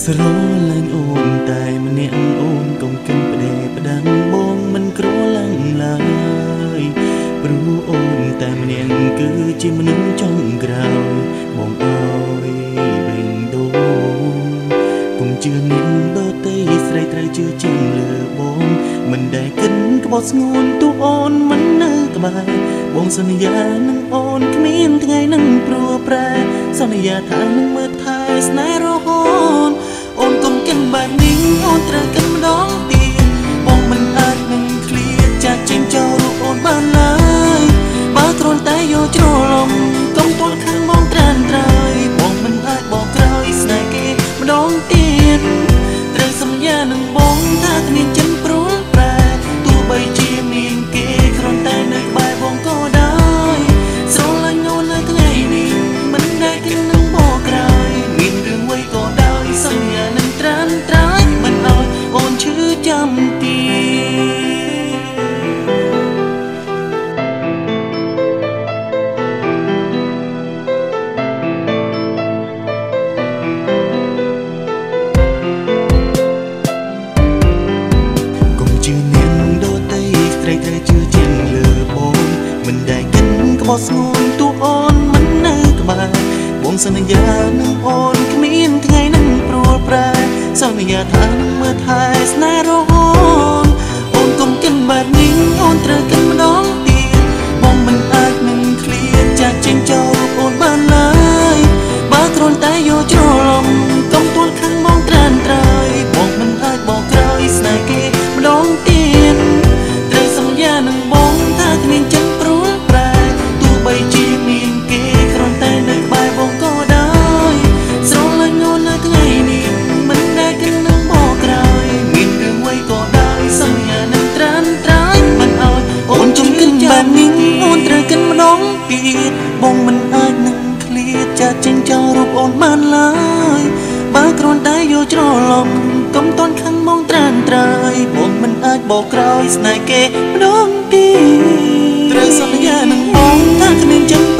ស្រឡាញ់អូនតែម្នាក់អូនកុំគិតផ្ដេផ្ដាំងបងមិនក្រឡាំងឡើយព្រោះអូនតែម្នាក់គឺជាមនុស្សចុងក្រោយបងអើយបេងដូងកុំជឿអ្នកដទៃស្រីត្រូវជឿជាងលើបងមិនដែលគិតក្បត់ស្ងួនទូអូនមិននៅក្បែរបងសន្យានឹងអូនគ្មានថ្ងៃនឹងព្រោះប្រែសន្យាថានឹងមើលថែស្នេហ៍រហូតអូនកុំគិតបែបនេះអូនត្រូវគិតម្ដងទៀតបងមិនអាចនឹងឃ្លាតចាក់ចេញចូលរូបអូនបានឡើយបើគ្រាន់តែយកច្រឡំកុំទាល់ខាងបងត្រានត្រើយបងមិនអាចបកក្រោយស្នេហ៍គេម្ដងទៀតត្រូវសន្យានឹងបងថាគ្មានចិនព្រួលប្រែទោះបីជាមានគេគ្រាន់តែនៅក្បែរបងក៏ដោយស្រឡាញ់អូននៅថ្ងៃនេះមិនដែលគិតនឹងបកក្រោយមានរឿងអ្វីក៏ដោយសន្យានឹងត្រានត្រើយមិនឲ្យអូនឈឺចាំទីបោះស្ងួនទូអូនមិននៅក្បែរបងសន្យានឹងអូនគ្មានថ្ងៃនឹងព្រួលប្រែសន្យាថានឹងមើលថែស្នេហ៍រហូតអូនកុំគិតបែបនេះអូនត្រូវគិតម្ដងទៀតបងមិនអាចនឹងឃ្លាតចាក់ចេញចូលរូបអូនបានឡើយបើគ្រាន់តែយកច្រឡំកុំទាល់ខាងបងត្រានត្រើយបងមិនអាចបកក្រោយស្នេហ៍គេម្ដងទៀតត្រូវសន្យានឹងបងថាគ្មានចិត្តព្រួលបីជាមានគេគ្រាន់តែនៅក្បែរបងក៏ដោយស្រឡាញ់អូននៅថ្ងៃនេះមិនដែលគិតនឹងបកក្រោយមានរឿងអ្វីក៏ដោយសន្យានឹងត្រានត្រើយមិនឲ្យអូនជុំគិតបែបនេះអូនត្រូវគិតម្ដងទៀតបងមិនអាចនឹងឃ្លាតចាក់ចេញចោលរូបអូនបានឡើយបើគ្រាន់តែយកច្រឡំកុំតន់ខាងបងត្រានត្រើយបងមិនអាចបកក្រោយស្នេហ៍គេម្ដងទៀតត្រូវសន្យានឹងបងថាគ្មានចិត្ត